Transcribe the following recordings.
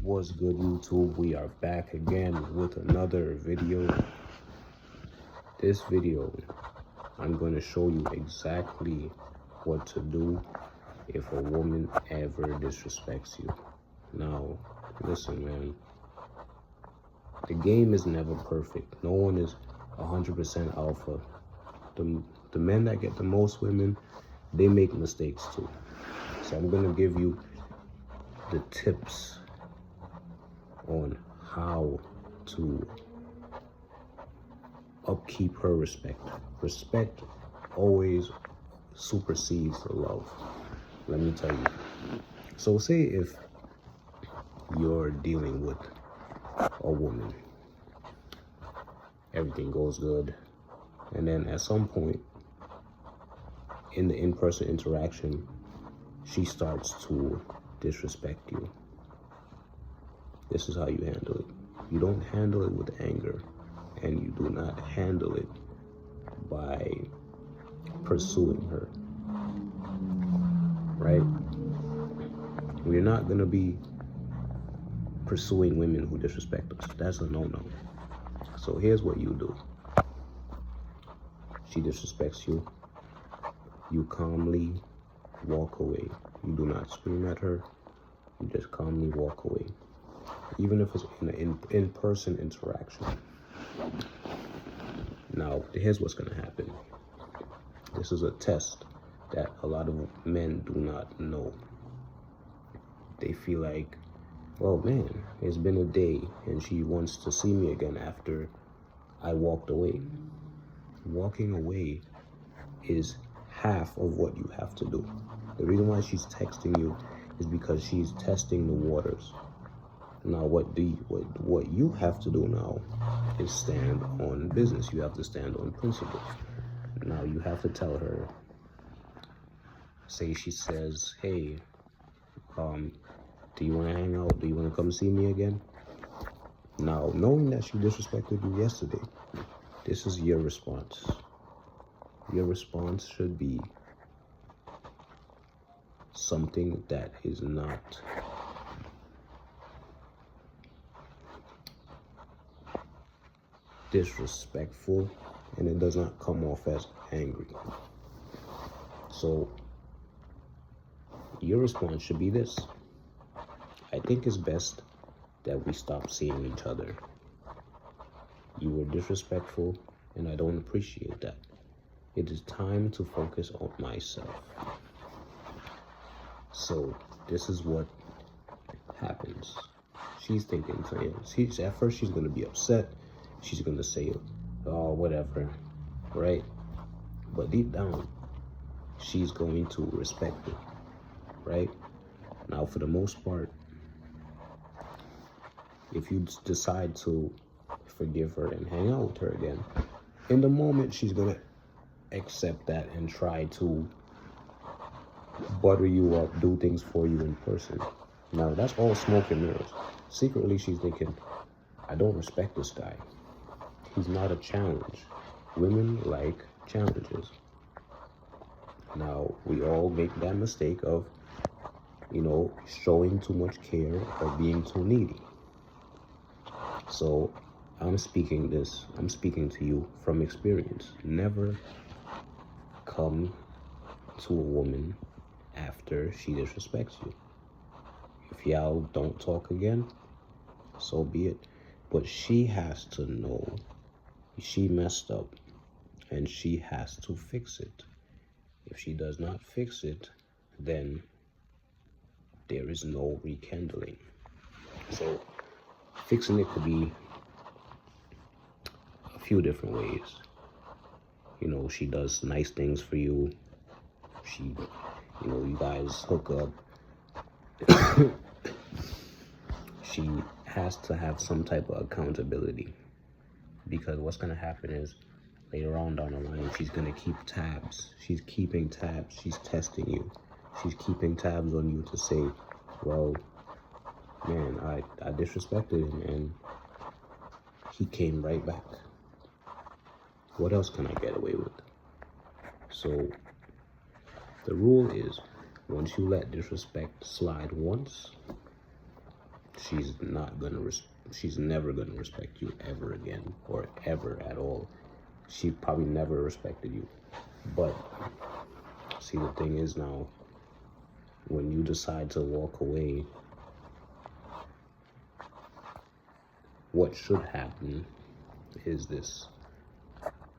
What's good, YouTube? We are back again with another video. This video, I'm going to show you exactly what to do if a woman ever disrespects you. Now, listen, man. The game is never perfect. No one is 100% alpha. The men that get the most women, they make mistakes too. So I'm going to give you the tips on how to upkeep her respect. Respect always supersedes the love. Let me tell you. So say if you're dealing with a woman, everything goes good, and then at some point in the in-person interaction, she starts to disrespect you. This is how you handle it. You don't handle it with anger, and you do not handle it by pursuing her, right? We're not gonna be pursuing women who disrespect us. That's a no-no. So here's what you do. She disrespects you. You calmly walk away. You do not scream at her. You just calmly walk away. Even if it's in-person interaction. Now, here's what's gonna happen. This is a test that a lot of men do not know. They feel like, well, man, it's been a day and she wants to see me again after I walked away. Walking away is half of what you have to do. The reason why she's texting you is because she's testing the waters. Now, what you have to do now is stand on business. You have to stand on principles. Now, you have to tell her, say she says, hey, do you want to hang out? Do you want to come see me again? Now, knowing that she disrespected you yesterday, this is your response. Your response should be something that is not disrespectful, and it does not come off as angry. So your response should be this: I think it's best that we stop seeing each other. You were disrespectful, and I don't appreciate that. It is time to focus on myself. So this is what happens. She's thinking, at first she's going to be upset. She's going to say, oh, whatever, right? But deep down, she's going to respect it, right? Now, for the most part, if you decide to forgive her and hang out with her again, in the moment, she's going to accept that and try to butter you up, do things for you in person. Now, that's all smoke and mirrors. Secretly, she's thinking, I don't respect this guy. He's not a challenge. Women like challenges. Now, we all make that mistake of, showing too much care or being too needy. So, I'm speaking to you from experience. Never come to a woman after she disrespects you. If y'all don't talk again, so be it. But she has to know she messed up, and she has to fix it. If she does not fix it, then there is no rekindling. So fixing it could be a few different ways. She does nice things for you. You guys hook up. She has to have some type of accountability, because what's going to happen is later on down the line, she's going to keep tabs. She's keeping tabs. She's testing you. She's keeping tabs on you to say, well, man, I disrespected him and he came right back. What else can I get away with? So the rule is, once you let disrespect slide once, she's never gonna respect you ever again, or ever at all. She probably never respected you. But see, the thing is now, when you decide to walk away, what should happen is this: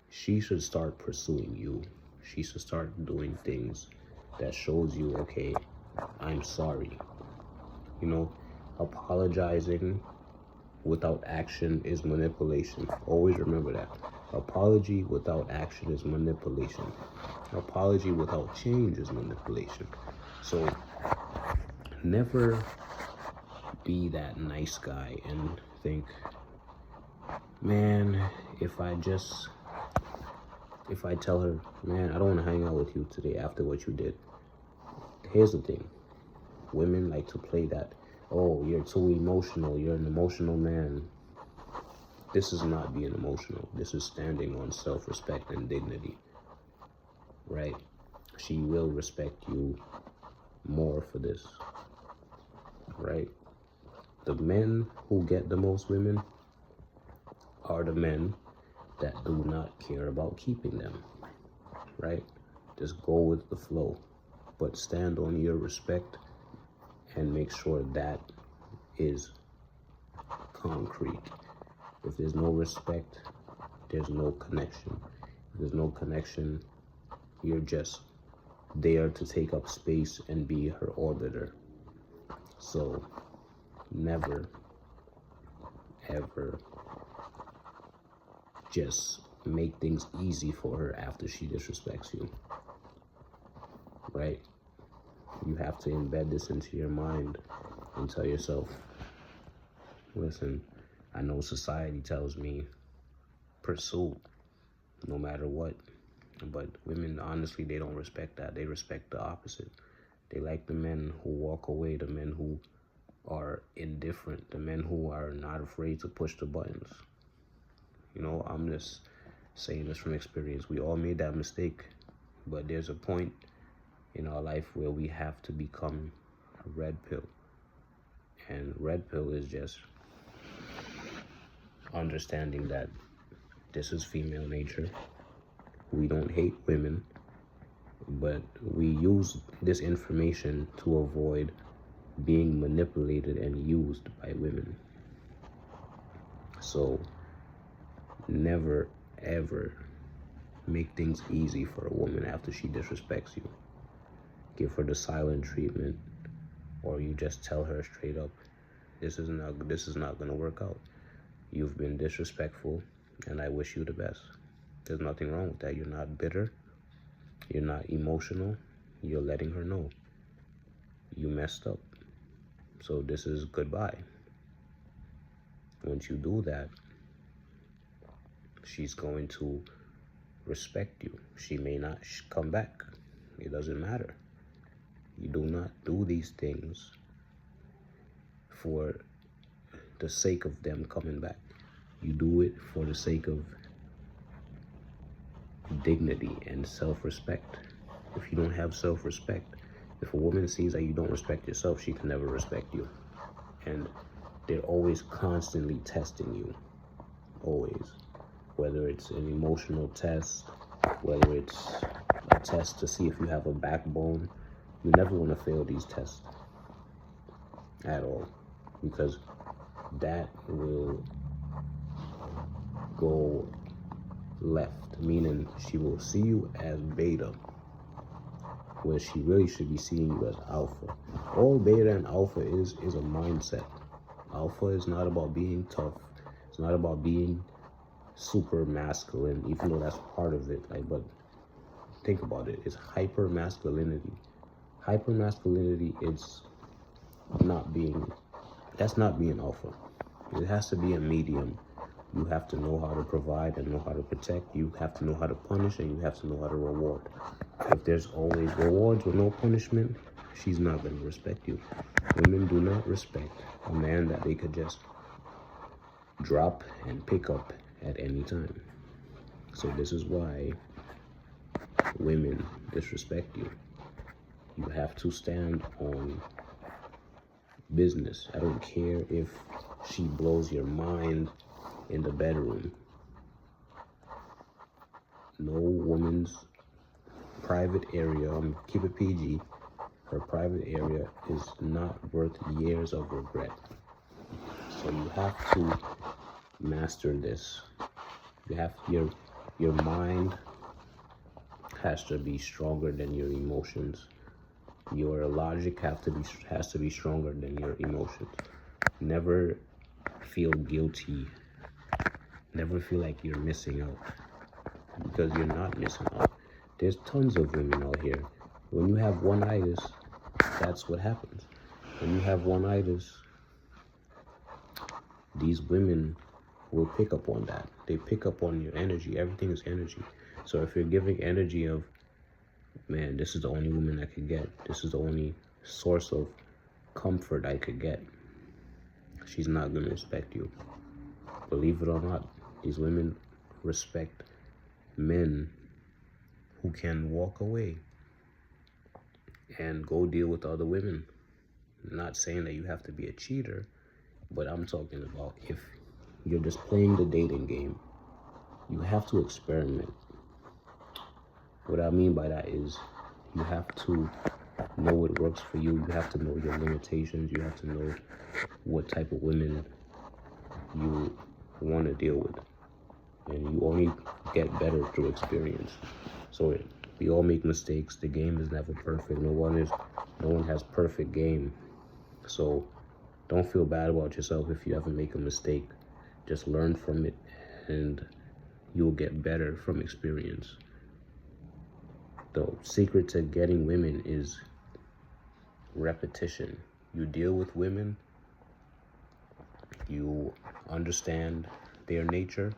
she should start pursuing you. She should start doing things that shows you, okay, I'm sorry. You know, apologizing without action is manipulation. Always remember that. Apology without action is manipulation. Apology without change is manipulation. So never be that nice guy and think, man, if I tell her, man, I don't want to hang out with you today after what you did. Here's the thing. Women like to play that, oh, you're too emotional, you're an emotional man. This is not being emotional. This is standing on self-respect and dignity, right? She will respect you more for this, right? The men who get the most women are the men that do not care about keeping them, right? Just go with the flow, but stand on your respect and make sure that is concrete. If there's no respect, there's no connection. If there's no connection, you're just there to take up space and be her orbiter. So never, ever just make things easy for her after she disrespects you, right? You have to embed this into your mind and tell yourself, listen, I know society tells me pursue no matter what, but women, honestly, they don't respect that. They respect the opposite. They like the men who walk away, the men who are indifferent, the men who are not afraid to push the buttons. You know, I'm just saying this from experience. We all made that mistake, but there's a point in our life where we have to become a red pill. And red pill is just understanding that this is female nature. We don't hate women, but we use this information to avoid being manipulated and used by women. So never, ever make things easy for a woman after she disrespects you. Give her the silent treatment, or you just tell her straight up, this is not gonna work out. You've been disrespectful, and I wish you the best. There's nothing wrong with that. You're not bitter. You're not emotional. You're letting her know you messed up. So this is goodbye. Once you do that, she's going to respect you. She may not come back. It doesn't matter. You do not do these things for the sake of them coming back. You do it for the sake of dignity and self-respect. If you don't have self-respect, if a woman sees that you don't respect yourself, she can never respect you. And they're always constantly testing you. Always. Whether it's an emotional test, whether it's a test to see if you have a backbone, you never want to fail these tests at all, because that will go left, meaning she will see you as beta, where she really should be seeing you as alpha. All beta and alpha is a mindset. Alpha is not about being tough. It's not about being super masculine, even though that's part of it. But think about it. It's hyper masculinity. Hyper masculinity is that's not being alpha. It has to be a medium. You have to know how to provide and know how to protect. You have to know how to punish, and you have to know how to reward. If there's always rewards with no punishment, she's not going to respect you. Women do not respect a man that they could just drop and pick up at any time. So this is why women disrespect you. You have to stand on business. I don't care if she blows your mind in the bedroom. No woman's private area, keep it PG, her private area is not worth years of regret. So you have to master this. You have your mind has to be stronger than your emotions. Your logic has to be stronger than your emotions. Never feel guilty. Never feel like you're missing out, because you're not missing out. There's tons of women out here. When you have one-itis, that's what happens. When you have one-itis, these women will pick up on that. They pick up on your energy. Everything is energy. So if you're giving energy of, man, this is the only woman I could get, this is the only source of comfort I could get, she's not going to respect you. Believe it or not, these women respect men who can walk away and go deal with other women. I'm not saying that you have to be a cheater, but I'm talking about if you're just playing the dating game, you have to experiment. What I mean by that is you have to know what works for you. You have to know your limitations. You have to know what type of women you want to deal with. And you only get better through experience. So we all make mistakes. The game is never perfect. No one has perfect game. So don't feel bad about yourself if you ever make a mistake. Just learn from it, and you'll get better from experience. The secret to getting women is repetition. You deal with women, you understand their nature,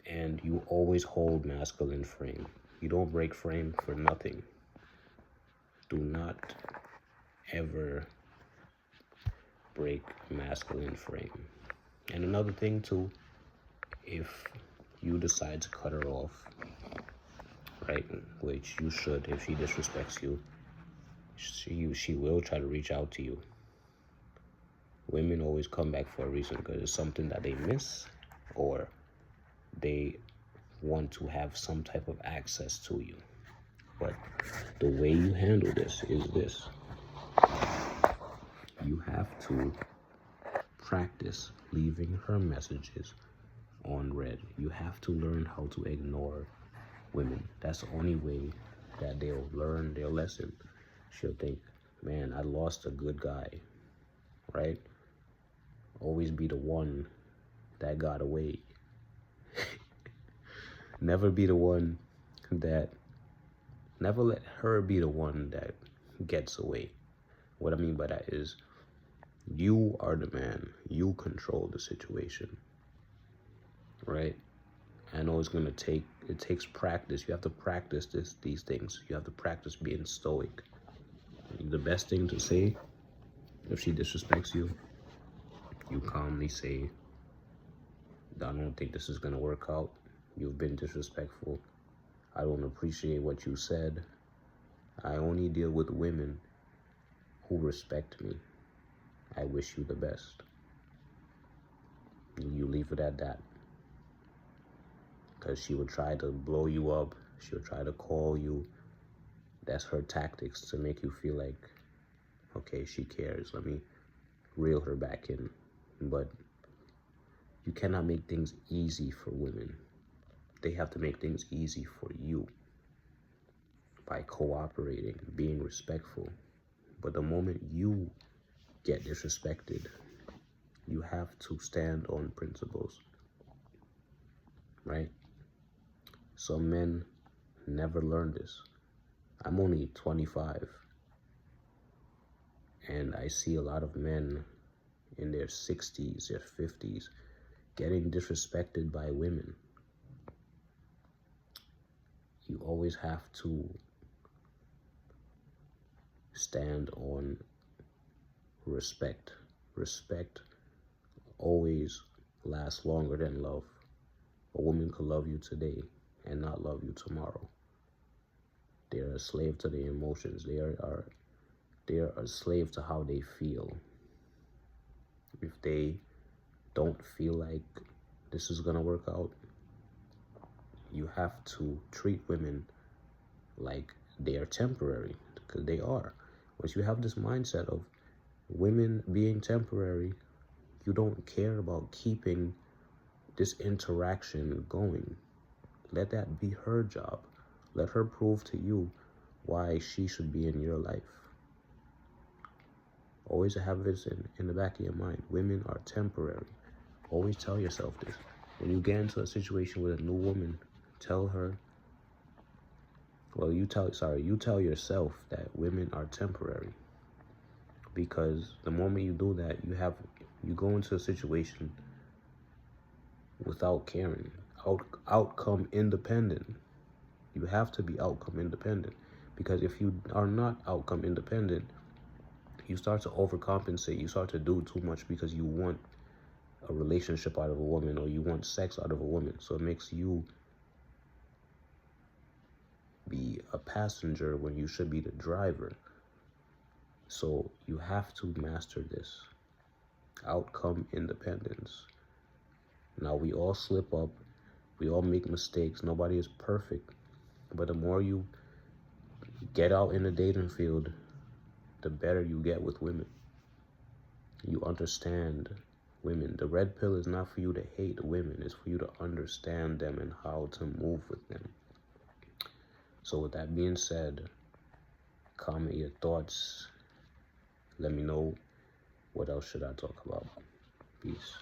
and you always hold masculine frame. You don't break frame for nothing. Do not ever break masculine frame. And another thing too, if you decide to cut her off, right, which you should, if she disrespects you, she will try to reach out to you. Women always come back for a reason, because it's something that they miss, or they want to have some type of access to you. But the way you handle this is this. You have to practice leaving her messages on read. You have to learn how to ignore women. That's the only way that they'll learn their lesson. She'll think, man, I lost a good guy, right? Always be the one that got away. Never be the one that, never let her be the one that gets away. What I mean by that is, you are the man. You control the situation, right? I know it takes practice. You have to practice these things. You have to practice being stoic. The best thing to say, if she disrespects you, you calmly say, I don't think this is going to work out. You've been disrespectful. I don't appreciate what you said. I only deal with women who respect me. I wish you the best. You leave it at that. Because she would try to blow you up. She'll try to call you. That's her tactics, to make you feel like, okay, she cares. Let me reel her back in. But you cannot make things easy for women. They have to make things easy for you by cooperating, being respectful. But the moment you get disrespected, you have to stand on principles, right? Some men never learn this. I'm only 25, and I see a lot of men in their 60s, their 50s, getting disrespected by women. You always have to stand on respect. Respect always lasts longer than love. A woman could love you today and not love you tomorrow. They're a slave to their emotions. They are they're a slave to how they feel. If they don't feel like this is gonna work out, you have to treat women like they are temporary, because they are. Once you have this mindset of women being temporary, you don't care about keeping this interaction going. Let that be her job. Let her prove to you why she should be in your life. Always have this in the back of your mind. Women are temporary. Always tell yourself this. When you get into a situation with a new woman, tell her, well, you tell yourself that women are temporary. Because the moment you do that, you go into a situation without caring. Outcome independent. You have to be outcome independent. Because if you are not outcome independent, you start to overcompensate. You start to do too much because you want a relationship out of a woman, or you want sex out of a woman. So it makes you be a passenger when you should be the driver. So you have to master this. Outcome independence. Now, we all slip up. We all make mistakes. Nobody is perfect. But the more you get out in the dating field, the better you get with women. You understand women. The red pill is not for you to hate women. It's for you to understand them and how to move with them. So with that being said, comment your thoughts. Let me know what else should I talk about. Peace.